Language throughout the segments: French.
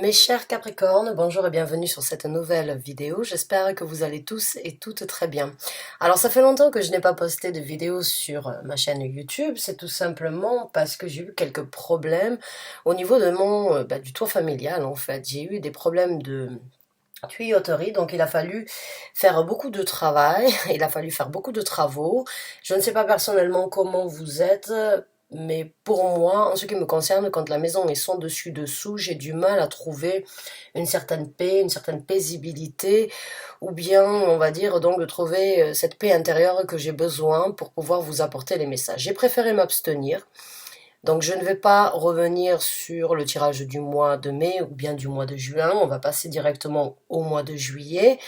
Mes chers Capricornes, bonjour et bienvenue sur cette nouvelle vidéo. J'espère que vous allez tous et toutes très bien. Alors ça fait longtemps que je n'ai pas posté de vidéo sur ma chaîne YouTube. C'est tout simplement parce que j'ai eu quelques problèmes au niveau de du toit familial en fait. J'ai eu des problèmes de tuyauterie, donc il a fallu faire beaucoup de travail, il a fallu faire beaucoup de travaux. Je ne sais pas personnellement comment vous êtes, mais pour moi, en ce qui me concerne, quand la maison est sans dessus dessous, j'ai du mal à trouver une certaine paix, une certaine paisibilité, ou bien, on va dire, donc de trouver cette paix intérieure que j'ai besoin pour pouvoir vous apporter les messages. J'ai préféré m'abstenir. Donc je ne vais pas revenir sur le tirage du mois de mai ou bien du mois de juin, on va passer directement au mois de juillet.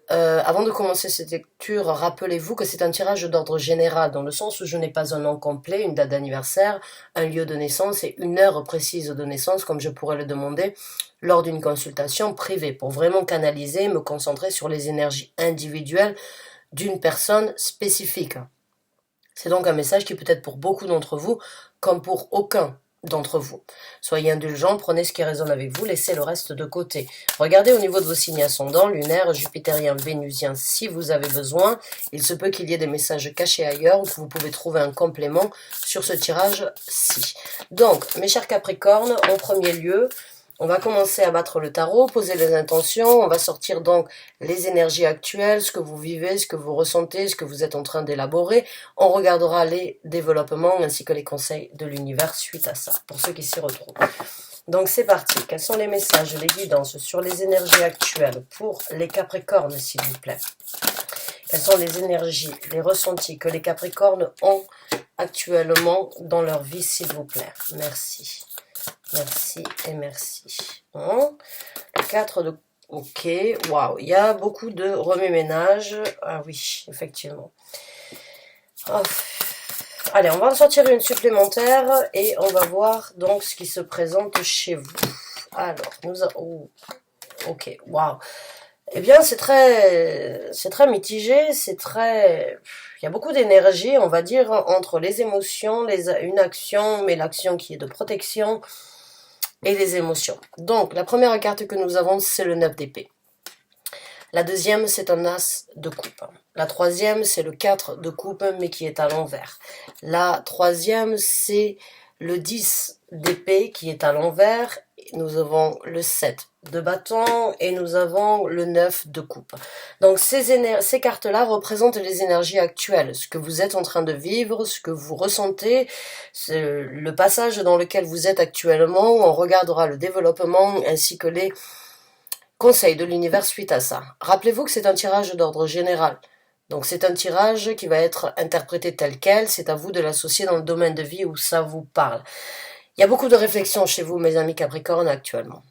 Avant de commencer cette lecture, rappelez-vous que c'est un tirage d'ordre général, dans le sens où je n'ai pas un nom complet, une date d'anniversaire, un lieu de naissance et une heure précise de naissance, comme je pourrais le demander lors d'une consultation privée, pour vraiment canaliser, me concentrer sur les énergies individuelles d'une personne spécifique. C'est donc un message qui peut être pour beaucoup d'entre vous, comme pour aucun d'entre vous. Soyez indulgents, prenez ce qui résonne avec vous, laissez le reste de côté. Regardez au niveau de vos signes ascendants, lunaires, jupitériens, vénusiens, si vous avez besoin. Il se peut qu'il y ait des messages cachés ailleurs ou que vous pouvez trouver un complément sur ce tirage-ci. Donc, mes chers Capricornes, en premier lieu, on va commencer à battre le tarot, poser les intentions, on va sortir donc les énergies actuelles, ce que vous vivez, ce que vous ressentez, ce que vous êtes en train d'élaborer. On regardera les développements ainsi que les conseils de l'univers suite à ça, pour ceux qui s'y retrouvent. Donc c'est parti, quels sont les messages, les guidances sur les énergies actuelles pour les Capricornes s'il vous plaît? Quelles sont les énergies, les ressentis que les Capricornes ont actuellement dans leur vie s'il vous plaît? Merci. Merci et merci. Bon. Le 4 de... Ok, waouh, il y a beaucoup de remue-ménage. Ah oui, effectivement. Oh. Allez, on va en sortir une supplémentaire et on va voir donc ce qui se présente chez vous. Alors, nous avons... Oh. Ok, waouh. Eh bien, c'est très mitigé, c'est très... Il y a beaucoup d'énergie, on va dire, entre les émotions, une action, mais l'action qui est de protection, et les émotions. Donc, la première carte que nous avons, c'est le 9 d'épée. La deuxième, c'est un as de coupe. La troisième, c'est le 4 de coupe, mais qui est à l'envers. La troisième, c'est le 10 d'épée, qui est à l'envers. Nous avons le 7 de bâton et nous avons le 9 de coupe. Donc ces cartes-là représentent les énergies actuelles, ce que vous êtes en train de vivre, ce que vous ressentez, le passage dans lequel vous êtes actuellement. On regardera le développement ainsi que les conseils de l'univers suite à ça. Rappelez-vous que c'est un tirage d'ordre général. Donc c'est un tirage qui va être interprété tel quel, c'est à vous de l'associer dans le domaine de vie où ça vous parle. Il y a beaucoup de réflexions chez vous, mes amis Capricornes, actuellement.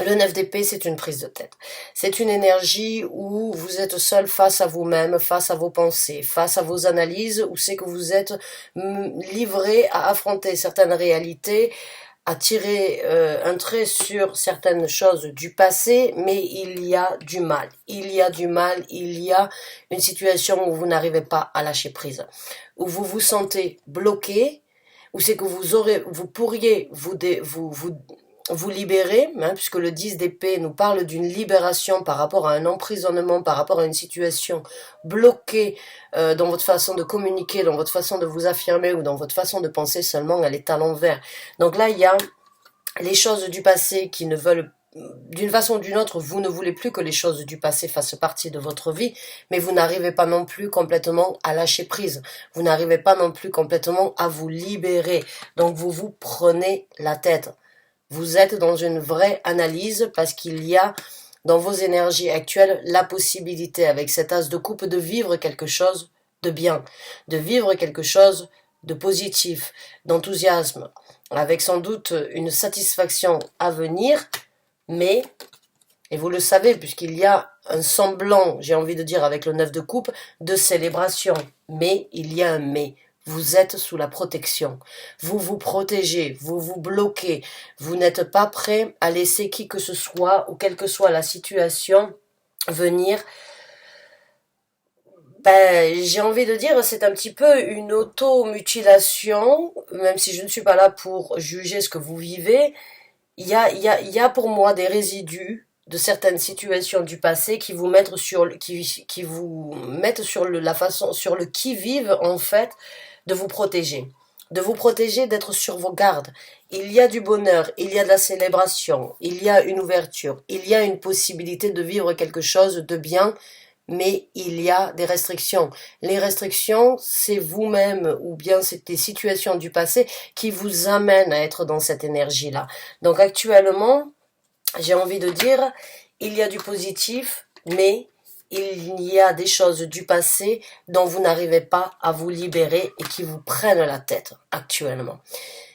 Le 9 d'épée, c'est une prise de tête. C'est une énergie où vous êtes seul face à vous-même, face à vos pensées, face à vos analyses, où c'est que vous êtes livré à affronter certaines réalités, à tirer un trait sur certaines choses du passé, mais il y a du mal. Il y a du mal, il y a une situation où vous n'arrivez pas à lâcher prise, où vous vous sentez bloqué, où c'est que vous pourriez vous libérer, hein, puisque le 10 d'épée nous parle d'une libération par rapport à un emprisonnement, par rapport à une situation bloquée dans votre façon de communiquer, dans votre façon de vous affirmer ou dans votre façon de penser seulement, elle est à l'envers. Donc là, il y a les choses du passé qui ne veulent, d'une façon ou d'une autre, vous ne voulez plus que les choses du passé fassent partie de votre vie, mais vous n'arrivez pas non plus complètement à lâcher prise. Vous n'arrivez pas non plus complètement à vous libérer. Donc vous vous prenez la tête. Vous êtes dans une vraie analyse parce qu'il y a dans vos énergies actuelles la possibilité avec cet as de coupe de vivre quelque chose de bien, de vivre quelque chose de positif, d'enthousiasme, avec sans doute une satisfaction à venir, mais, et vous le savez puisqu'il y a un semblant, j'ai envie de dire avec le 9 de coupe, de célébration, mais il y a un mais. Vous êtes sous la protection, vous vous protégez, vous vous bloquez, vous n'êtes pas prêt à laisser qui que ce soit, ou quelle que soit la situation, venir. J'ai envie de dire, c'est un petit peu une auto-mutilation, même si je ne suis pas là pour juger ce que vous vivez, il y a pour moi des résidus de certaines situations du passé qui vous mettent sur, qui vous mettent sur la façon, sur le qui-vive, en fait, de vous protéger. De vous protéger, d'être sur vos gardes. Il y a du bonheur, il y a de la célébration, il y a une ouverture, il y a une possibilité de vivre quelque chose de bien, mais il y a des restrictions. Les restrictions, c'est vous-même ou bien c'est des situations du passé qui vous amènent à être dans cette énergie-là. Donc actuellement, j'ai envie de dire, il y a du positif, mais il y a des choses du passé dont vous n'arrivez pas à vous libérer et qui vous prennent la tête actuellement,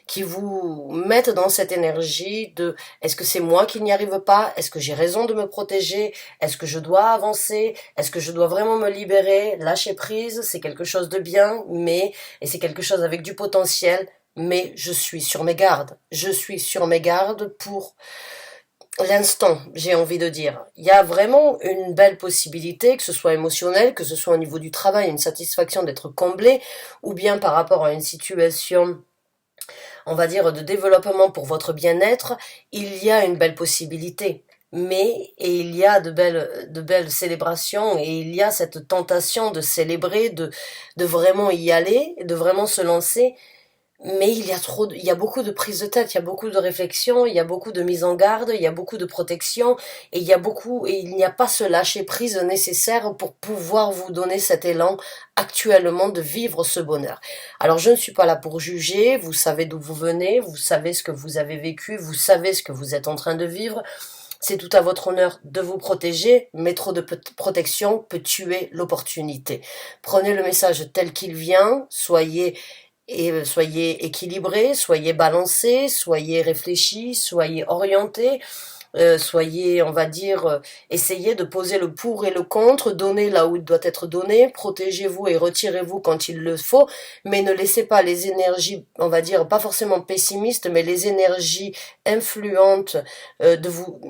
qui vous mettent dans cette énergie de est-ce que c'est moi qui n'y arrive pas? Est-ce que j'ai raison de me protéger? Est-ce que je dois avancer? Est-ce que je dois vraiment me libérer? Lâcher prise, c'est quelque chose de bien, mais, et c'est quelque chose avec du potentiel, mais je suis sur mes gardes. Je suis sur mes gardes pour l'instant, j'ai envie de dire. Il y a vraiment une belle possibilité, que ce soit émotionnel, que ce soit au niveau du travail, une satisfaction d'être comblé, ou bien par rapport à une situation, on va dire, de développement pour votre bien-être, il y a une belle possibilité. Mais, et il y a de belles célébrations, et il y a cette tentation de célébrer, de vraiment y aller, de vraiment se lancer, mais il y a beaucoup de prises de tête, il y a beaucoup de réflexions, il y a beaucoup de mise en garde, il y a beaucoup de protection, et il n'y a pas ce lâcher prise nécessaire pour pouvoir vous donner cet élan actuellement de vivre ce bonheur. Alors je ne suis pas là pour juger, vous savez d'où vous venez, vous savez ce que vous avez vécu, vous savez ce que vous êtes en train de vivre. C'est tout à votre honneur de vous protéger, mais trop de protection peut tuer l'opportunité. Prenez le message tel qu'il vient, soyez équilibré, soyez balancé, soyez réfléchi, soyez orienté, soyez, on va dire, essayez de poser le pour et le contre, donnez là où il doit être donné, protégez-vous et retirez-vous quand il le faut, mais ne laissez pas les énergies, on va dire, pas forcément pessimistes, mais les énergies influentes de vous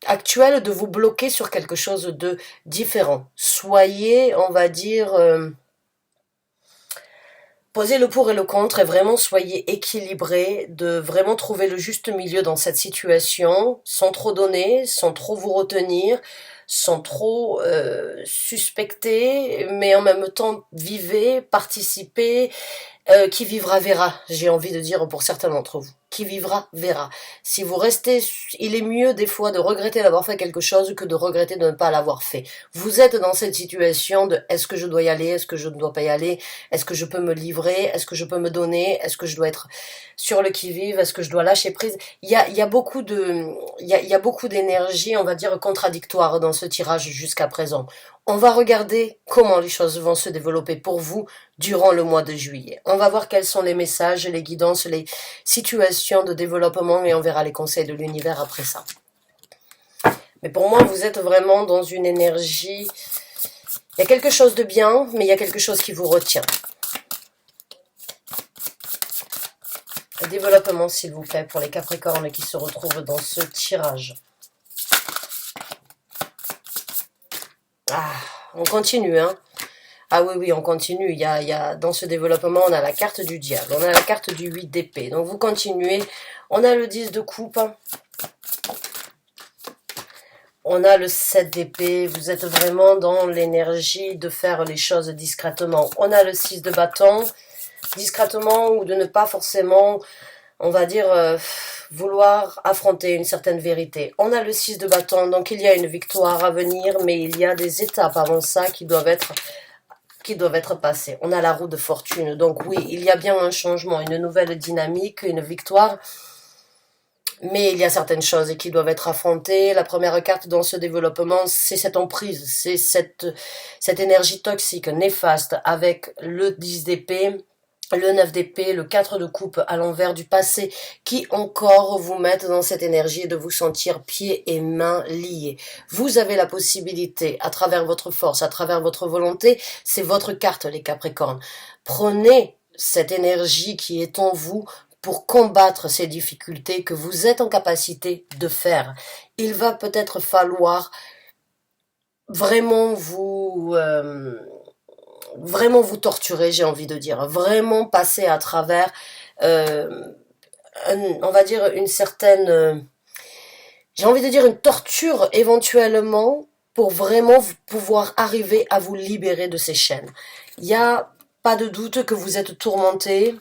actuelles de vous bloquer sur quelque chose de différent. Soyez, on va dire, posez le pour et le contre et vraiment soyez équilibré, de vraiment trouver le juste milieu dans cette situation, sans trop donner, sans trop vous retenir, sans trop suspecter, mais en même temps vivez, participez, qui vivra verra, j'ai envie de dire pour certains d'entre vous. Qui vivra verra. Si vous restez, il est mieux des fois de regretter d'avoir fait quelque chose que de regretter de ne pas l'avoir fait. Vous êtes dans cette situation de est-ce que je dois y aller, est-ce que je ne dois pas y aller, est-ce que je peux me livrer, est-ce que je peux me donner, est-ce que je dois être sur le qui-vive, est-ce que je dois lâcher prise. Il y a beaucoup de, il y a beaucoup d'énergie, on va dire, contradictoire dans ce tirage jusqu'à présent. On va regarder comment les choses vont se développer pour vous durant le mois de juillet. On va voir quels sont les messages, les guidances, les situations de développement et on verra les conseils de l'univers après ça. Mais pour moi, vous êtes vraiment dans une énergie... Il y a quelque chose de bien, mais il y a quelque chose qui vous retient. Le développement, s'il vous plaît, pour les Capricornes qui se retrouvent dans ce tirage. Ah, on continue, hein. Ah oui, oui, on continue. Il y a, dans ce développement, on a la carte du diable, on a la carte du 8 d'épée. Donc vous continuez. On a le 10 de coupe. On a le 7 d'épée. Vous êtes vraiment dans l'énergie de faire les choses discrètement. On a le 6 de bâton. Discrètement ou de ne pas forcément, on va dire, vouloir affronter une certaine vérité. On a le 6 de bâton. Donc il y a une victoire à venir, mais il y a des étapes avant ça qui doivent être passées. On a la roue de fortune. Donc oui, il y a bien un changement, une nouvelle dynamique, une victoire. Mais il y a certaines choses qui doivent être affrontées. La première carte dans ce développement, c'est cette emprise, c'est cette énergie toxique, néfaste, avec le 10 d'épée, le 9 d'épée, le 4 de coupe à l'envers du passé, qui encore vous mettent dans cette énergie de vous sentir pieds et mains liés. Vous avez la possibilité, à travers votre force, à travers votre volonté, c'est votre carte les Capricornes. Prenez cette énergie qui est en vous pour combattre ces difficultés que vous êtes en capacité de faire. Il va peut-être falloir vraiment vous torturer, j'ai envie de dire, vraiment passer à travers on va dire une certaine, j'ai envie de dire une torture éventuellement pour vraiment pouvoir arriver à vous libérer de ces chaînes. Il n'y a pas de doute que vous êtes tourmenté.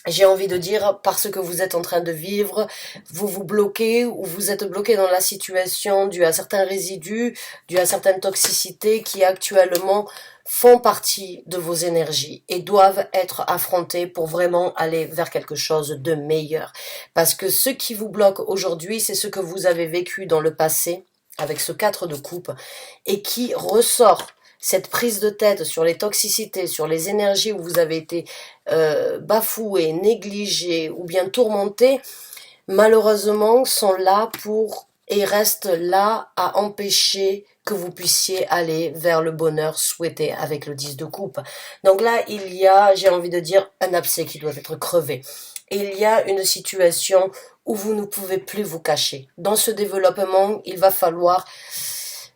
J'ai envie de dire, parce que vous êtes en train de vivre, vous vous bloquez ou vous êtes bloqué dans la situation dû à certains résidus, dû à certaines toxicités qui actuellement font partie de vos énergies et doivent être affrontées pour vraiment aller vers quelque chose de meilleur. Parce que ce qui vous bloque aujourd'hui, c'est ce que vous avez vécu dans le passé avec ce 4 de coupe et qui ressort. Cette prise de tête sur les toxicités, sur les énergies où vous avez été bafoué, négligé ou bien tourmenté, malheureusement sont là pour et restent là à empêcher que vous puissiez aller vers le bonheur souhaité avec le 10 de coupe. Donc là, il y a, j'ai envie de dire, un abcès qui doit être crevé. Il y a une situation où vous ne pouvez plus vous cacher. Dans ce développement, il va falloir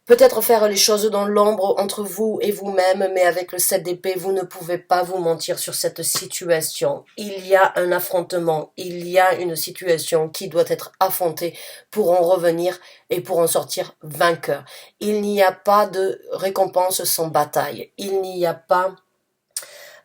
peut-être faire les choses dans l'ombre entre vous et vous-même, mais avec le 7 d'épée, vous ne pouvez pas vous mentir sur cette situation. Il y a un affrontement, il y a une situation qui doit être affrontée pour en revenir et pour en sortir vainqueur. Il n'y a pas de récompense sans bataille. Il n'y a pas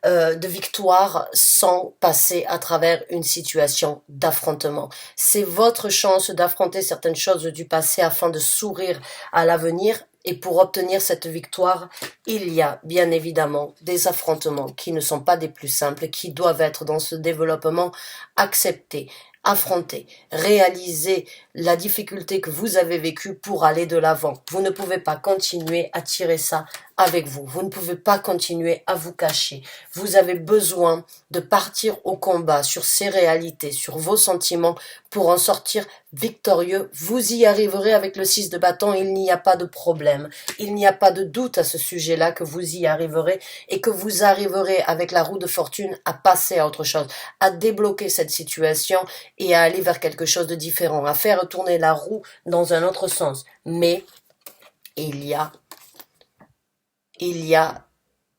de victoire sans passer à travers une situation d'affrontement. C'est votre chance d'affronter certaines choses du passé afin de sourire à l'avenir. Et pour obtenir cette victoire, il y a bien évidemment des affrontements qui ne sont pas des plus simples, qui doivent être dans ce développement acceptés, affronter, réaliser la difficulté que vous avez vécue pour aller de l'avant. Vous ne pouvez pas continuer à tirer ça avec vous. Vous ne pouvez pas continuer à vous cacher. Vous avez besoin de partir au combat sur ces réalités, sur vos sentiments pour en sortir victorieux. Vous y arriverez avec le 6 de bâton. Il n'y a pas de problème. Il n'y a pas de doute à ce sujet-là que vous y arriverez et que vous arriverez avec la roue de fortune à passer à autre chose, à débloquer cette situation et à aller vers quelque chose de différent, à faire tourner la roue dans un autre sens. Mais il y a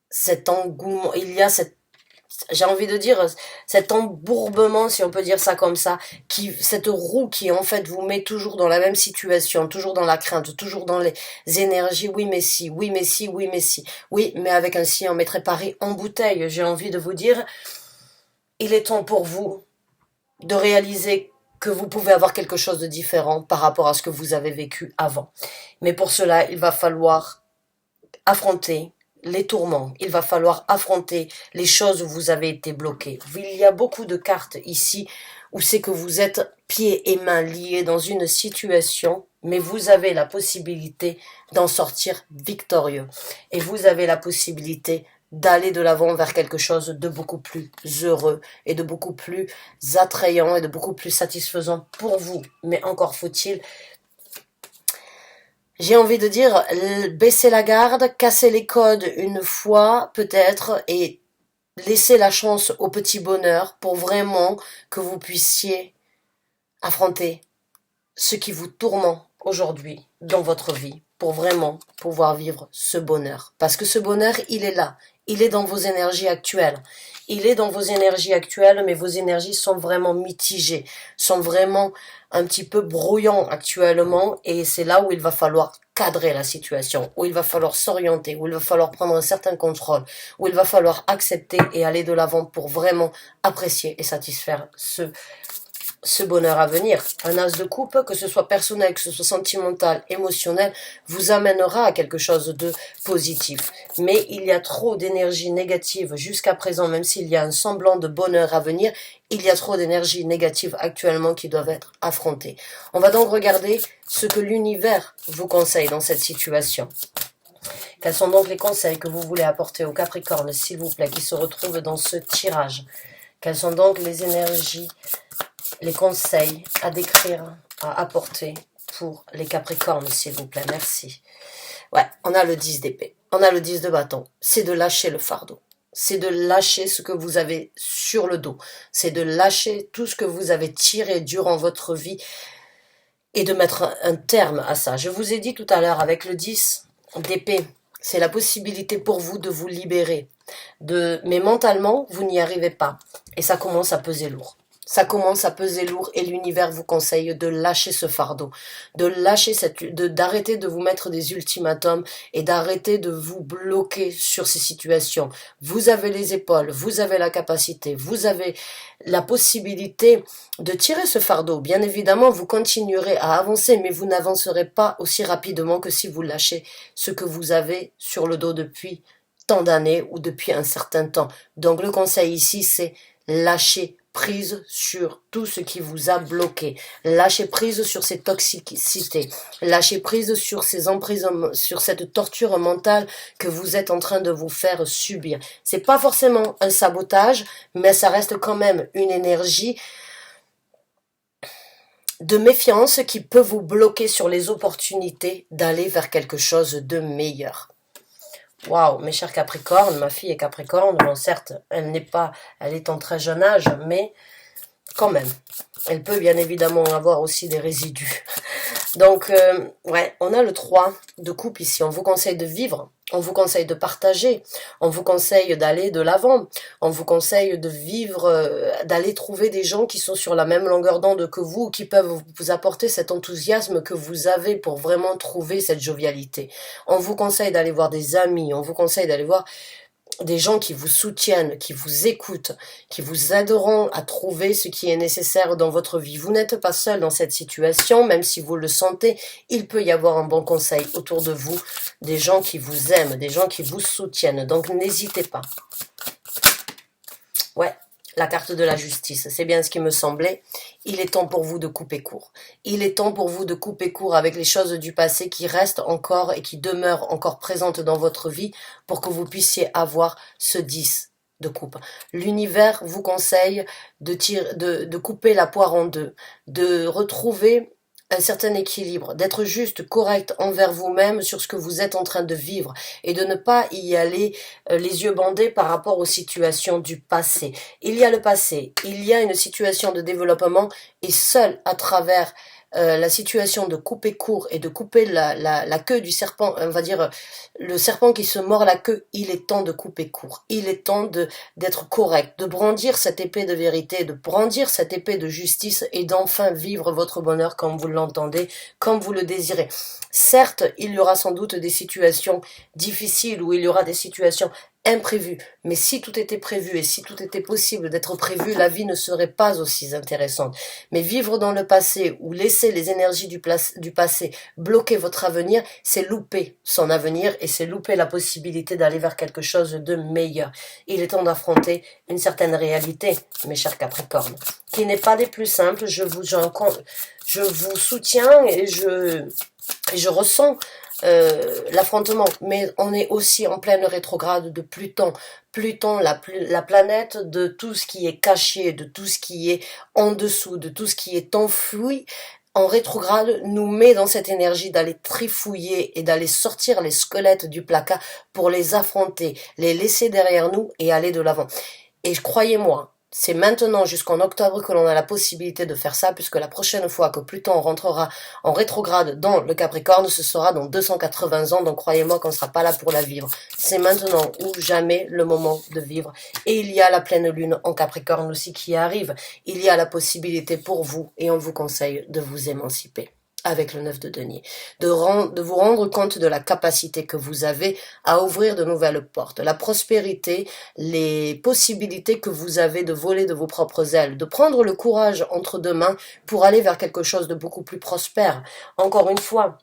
cet engouement, j'ai envie de dire, cet embourbement, si on peut dire ça comme ça, cette roue qui en fait vous met toujours dans la même situation, toujours dans la crainte, toujours dans les énergies, oui mais si, oui mais si, oui mais si, oui mais avec un si on mettrait Paris en bouteille, j'ai envie de vous dire, il est temps pour vous de réaliser que vous pouvez avoir quelque chose de différent par rapport à ce que vous avez vécu avant. Mais pour cela, il va falloir affronter les tourments, il va falloir affronter les choses où vous avez été bloqué. Il y a beaucoup de cartes ici où c'est que vous êtes pieds et mains liés dans une situation, mais vous avez la possibilité d'en sortir victorieux. Et vous avez la possibilité d'aller de l'avant vers quelque chose de beaucoup plus heureux et de beaucoup plus attrayant et de beaucoup plus satisfaisant pour vous. Mais encore faut-il, j'ai envie de dire, baisser la garde, casser les codes une fois peut-être et laisser la chance au petit bonheur pour vraiment que vous puissiez affronter ce qui vous tourmente aujourd'hui dans votre vie pour vraiment pouvoir vivre ce bonheur. Parce que ce bonheur, il est là. Il est dans vos énergies actuelles. Il est dans vos énergies actuelles, mais vos énergies sont vraiment mitigées, sont vraiment un petit peu brouillants actuellement, et c'est là où il va falloir cadrer la situation, où il va falloir s'orienter, où il va falloir prendre un certain contrôle, où il va falloir accepter et aller de l'avant pour vraiment apprécier et satisfaire ce bonheur à venir. Un as de coupe, que ce soit personnel, que ce soit sentimental, émotionnel, vous amènera à quelque chose de positif. Mais il y a trop d'énergie négative jusqu'à présent, même s'il y a un semblant de bonheur à venir, il y a trop d'énergie négative actuellement qui doivent être affrontées. On va donc regarder ce que l'univers vous conseille dans cette situation. Quels sont donc les conseils que vous voulez apporter aux Capricornes, s'il vous plaît, qui se retrouvent dans ce tirage? Quelles sont donc les énergies, les conseils à décrire, à apporter pour les Capricornes, s'il vous plaît? Merci. Ouais, on a le 10 d'épée. On a le 10 de bâton. C'est de lâcher le fardeau. C'est de lâcher ce que vous avez sur le dos. C'est de lâcher tout ce que vous avez tiré durant votre vie et de mettre un terme à ça. Je vous ai dit tout à l'heure, avec le 10 d'épée, c'est la possibilité pour vous de vous libérer. Mais mentalement, vous n'y arrivez pas. Et ça commence à peser lourd. Ça commence à peser lourd et l'univers vous conseille de lâcher ce fardeau, de lâcher d'arrêter de vous mettre des ultimatums et d'arrêter de vous bloquer sur ces situations. Vous avez les épaules, vous avez la capacité, vous avez la possibilité de tirer ce fardeau. Bien évidemment, vous continuerez à avancer, mais vous n'avancerez pas aussi rapidement que si vous lâchez ce que vous avez sur le dos depuis tant d'années ou depuis un certain temps. Donc le conseil ici, c'est lâcher prise sur tout ce qui vous a bloqué, lâchez prise sur ces toxicités, lâchez prise sur ces emprisonnements, sur cette torture mentale que vous êtes en train de vous faire subir. C'est pas forcément un sabotage, mais ça reste quand même une énergie de méfiance qui peut vous bloquer sur les opportunités d'aller vers quelque chose de meilleur. Waouh, mes chers Capricornes, ma fille est Capricorne, bon certes, elle est en très jeune âge, mais quand même, elle peut bien évidemment avoir aussi des résidus. Donc, ouais, on a le 3 de coupe ici, on vous conseille de vivre, on vous conseille de partager, on vous conseille d'aller de l'avant, on vous conseille de vivre, d'aller trouver des gens qui sont sur la même longueur d'onde que vous, qui peuvent vous apporter cet enthousiasme que vous avez pour vraiment trouver cette jovialité. On vous conseille d'aller voir des amis, on vous conseille d'aller voir des gens qui vous soutiennent, qui vous écoutent, qui vous aideront à trouver ce qui est nécessaire dans votre vie. Vous n'êtes pas seul dans cette situation, même si vous le sentez, il peut y avoir un bon conseil autour de vous, des gens qui vous aiment, des gens qui vous soutiennent. Donc n'hésitez pas. Ouais, la carte de la justice, c'est bien ce qui me semblait. Il est temps pour vous de couper court. Il est temps pour vous de couper court avec les choses du passé qui restent encore et qui demeurent encore présentes dans votre vie pour que vous puissiez avoir ce 10 de coupe. L'univers vous conseille de couper la poire en deux, de retrouver un certain équilibre, d'être juste correct envers vous-même sur ce que vous êtes en train de vivre et de ne pas y aller les yeux bandés par rapport aux situations du passé. Il y a le passé, il y a une situation de développement et seul à travers la situation de couper court et de couper la queue du serpent, on va dire le serpent qui se mord la queue, il est temps de couper court. Il est temps d'être correct, de brandir cette épée de vérité, de brandir cette épée de justice et d'enfin vivre votre bonheur comme vous l'entendez, comme vous le désirez. Certes, il y aura sans doute des situations difficiles où il y aura des situations imprévues, mais si tout était prévu et si tout était possible d'être prévu, la vie ne serait pas aussi intéressante. Mais vivre dans le passé ou laisser les énergies du passé bloquer votre avenir, c'est louper son avenir et c'est louper la possibilité d'aller vers quelque chose de meilleur. Il est temps d'affronter une certaine réalité, mes chers Capricornes, qui n'est pas des plus simples. Je vous soutiens et je ressens l'affrontement, mais on est aussi en pleine rétrograde de Pluton. Pluton, la planète de tout ce qui est caché, de tout ce qui est en dessous, de tout ce qui est enfoui, en rétrograde, nous met dans cette énergie d'aller trifouiller et d'aller sortir les squelettes du placard pour les affronter, les laisser derrière nous et aller de l'avant. Et croyez-moi, c'est maintenant jusqu'en octobre que l'on a la possibilité de faire ça, puisque la prochaine fois que Pluton rentrera en rétrograde dans le Capricorne, ce sera dans 280 ans, donc croyez-moi qu'on ne sera pas là pour la vivre. C'est maintenant ou jamais le moment de vivre. Et il y a la pleine lune en Capricorne aussi qui arrive. Il y a la possibilité pour vous, et on vous conseille de vous émanciper avec le 9 de denier, de vous rendre compte de la capacité que vous avez à ouvrir de nouvelles portes, la prospérité, les possibilités que vous avez de voler de vos propres ailes, de prendre le courage entre deux mains pour aller vers quelque chose de beaucoup plus prospère. Encore une fois,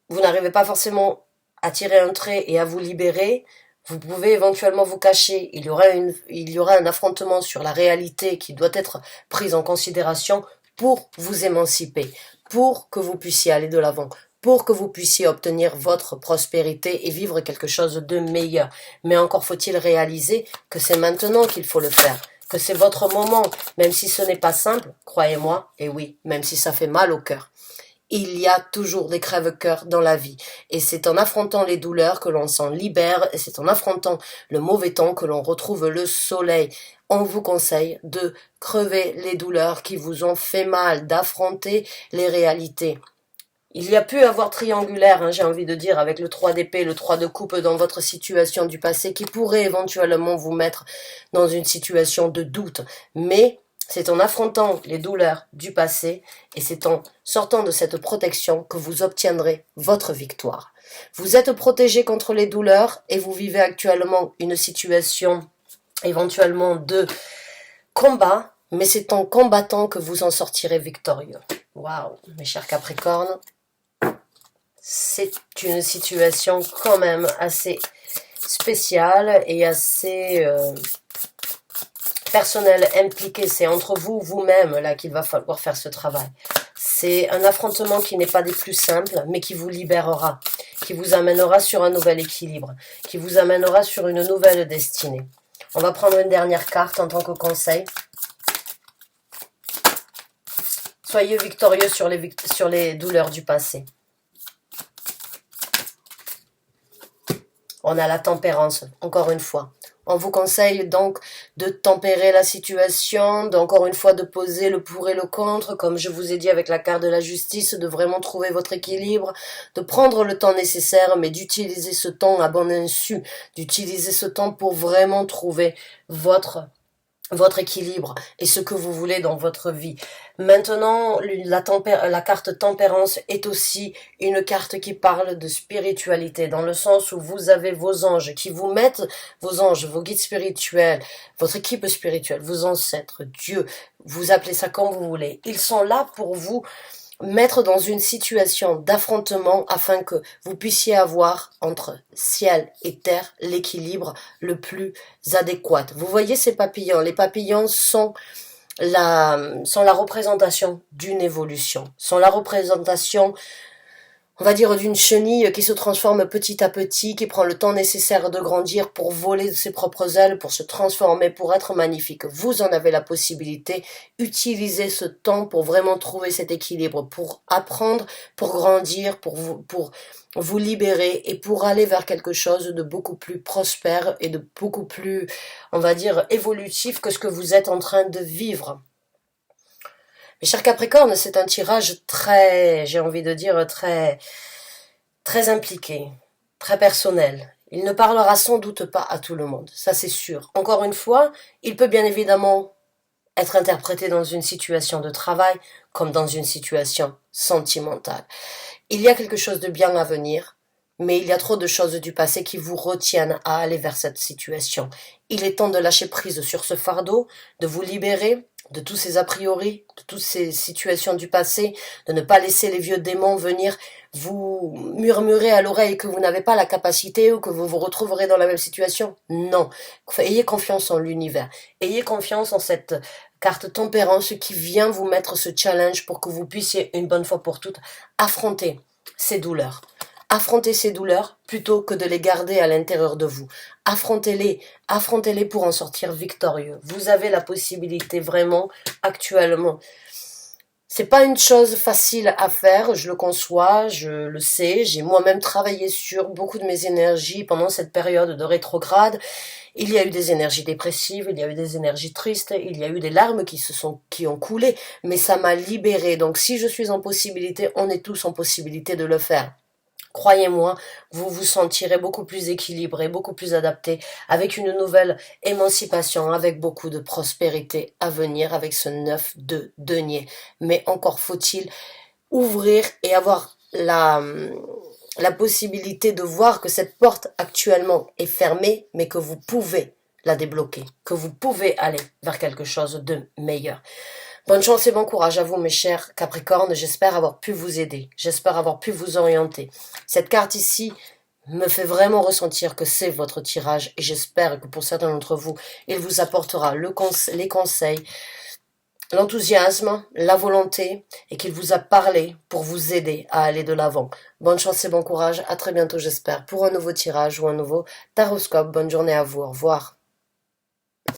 vous n'arrivez pas forcément à tirer un trait et à vous libérer. Vous pouvez éventuellement vous cacher, il y aura un affrontement sur la réalité qui doit être prise en considération pour vous émanciper, pour que vous puissiez aller de l'avant, pour que vous puissiez obtenir votre prospérité et vivre quelque chose de meilleur. Mais encore faut-il réaliser que c'est maintenant qu'il faut le faire, que c'est votre moment, même si ce n'est pas simple, croyez-moi, et oui, même si ça fait mal au cœur. Il y a toujours des crève-cœurs dans la vie. Et c'est en affrontant les douleurs que l'on s'en libère, et c'est en affrontant le mauvais temps que l'on retrouve le soleil. On vous conseille de crever les douleurs qui vous ont fait mal, d'affronter les réalités. Il y a pu avoir triangulaire, j'ai envie de dire, avec le 3 d'épée, le 3 de coupe dans votre situation du passé, qui pourrait éventuellement vous mettre dans une situation de doute. Mais C'est en affrontant les douleurs du passé et c'est en sortant de cette protection que vous obtiendrez votre victoire. Vous êtes protégé contre les douleurs et vous vivez actuellement une situation éventuellement de combat, mais c'est en combattant que vous en sortirez victorieux. Waouh, mes chers Capricornes, c'est une situation quand même assez spéciale et assez personnelle, impliquée. C'est entre vous-même là qu'il va falloir faire ce travail. C'est un affrontement qui n'est pas des plus simples, mais qui vous libérera, qui vous amènera sur un nouvel équilibre, qui vous amènera sur une nouvelle destinée. On va prendre une dernière carte en tant que conseil. Soyez victorieux sur les douleurs du passé. On a la tempérance, encore une fois. On vous conseille donc de tempérer la situation, encore une fois de poser le pour et le contre, comme je vous ai dit avec la carte de la justice, de vraiment trouver votre équilibre, de prendre le temps nécessaire, mais d'utiliser ce temps à bon insu, d'utiliser ce temps pour vraiment trouver votre équilibre et ce que vous voulez dans votre vie. Maintenant, la carte tempérance est aussi une carte qui parle de spiritualité, dans le sens où vous avez vos anges qui vous mettent, vos anges, vos guides spirituels, votre équipe spirituelle, vos ancêtres, Dieu, vous appelez ça comme vous voulez. Ils sont là pour vous mettre dans une situation d'affrontement afin que vous puissiez avoir entre ciel et terre l'équilibre le plus adéquat. Vous voyez ces papillons, les papillons sont la représentation d'une évolution, sont la représentation, on va dire, d'une chenille qui se transforme petit à petit, qui prend le temps nécessaire de grandir pour voler de ses propres ailes, pour se transformer, pour être magnifique. Vous en avez la possibilité. Utilisez ce temps pour vraiment trouver cet équilibre, pour apprendre, pour grandir, pour vous libérer et pour aller vers quelque chose de beaucoup plus prospère et de beaucoup plus, on va dire, évolutif que ce que vous êtes en train de vivre. Mes chers Capricornes, c'est un tirage très, j'ai envie de dire, très impliqué, très personnel. Il ne parlera sans doute pas à tout le monde, ça c'est sûr. Encore une fois, il peut bien évidemment être interprété dans une situation de travail comme dans une situation sentimentale. Il y a quelque chose de bien à venir, mais il y a trop de choses du passé qui vous retiennent à aller vers cette situation. Il est temps de lâcher prise sur ce fardeau, de vous libérer de tous ces a priori, de toutes ces situations du passé, de ne pas laisser les vieux démons venir vous murmurer à l'oreille que vous n'avez pas la capacité ou que vous vous retrouverez dans la même situation. Non. Ayez confiance en l'univers. Ayez confiance en cette carte tempérance qui vient vous mettre ce challenge pour que vous puissiez, une bonne fois pour toutes, affronter ces douleurs. Affrontez ces douleurs plutôt que de les garder à l'intérieur de vous. Affrontez-les pour en sortir victorieux. Vous avez la possibilité vraiment actuellement. C'est pas une chose facile à faire, je le conçois, je le sais. J'ai moi-même travaillé sur beaucoup de mes énergies pendant cette période de rétrograde. Il y a eu des énergies dépressives, il y a eu des énergies tristes, il y a eu des larmes qui ont coulé, mais ça m'a libérée. Donc si je suis en possibilité, on est tous en possibilité de le faire. Croyez-moi, vous vous sentirez beaucoup plus équilibré, beaucoup plus adapté, avec une nouvelle émancipation, avec beaucoup de prospérité à venir, avec ce 9 de denier. Mais encore faut-il ouvrir et avoir la possibilité de voir que cette porte actuellement est fermée, mais que vous pouvez la débloquer, que vous pouvez aller vers quelque chose de meilleur. Bonne chance et bon courage à vous, mes chers Capricornes. J'espère avoir pu vous aider. J'espère avoir pu vous orienter. Cette carte ici me fait vraiment ressentir que c'est votre tirage et j'espère que pour certains d'entre vous, il vous apportera les conseils, l'enthousiasme, la volonté et qu'il vous a parlé pour vous aider à aller de l'avant. Bonne chance et bon courage. À très bientôt, j'espère, pour un nouveau tirage ou un nouveau taroscope. Bonne journée à vous. Au revoir.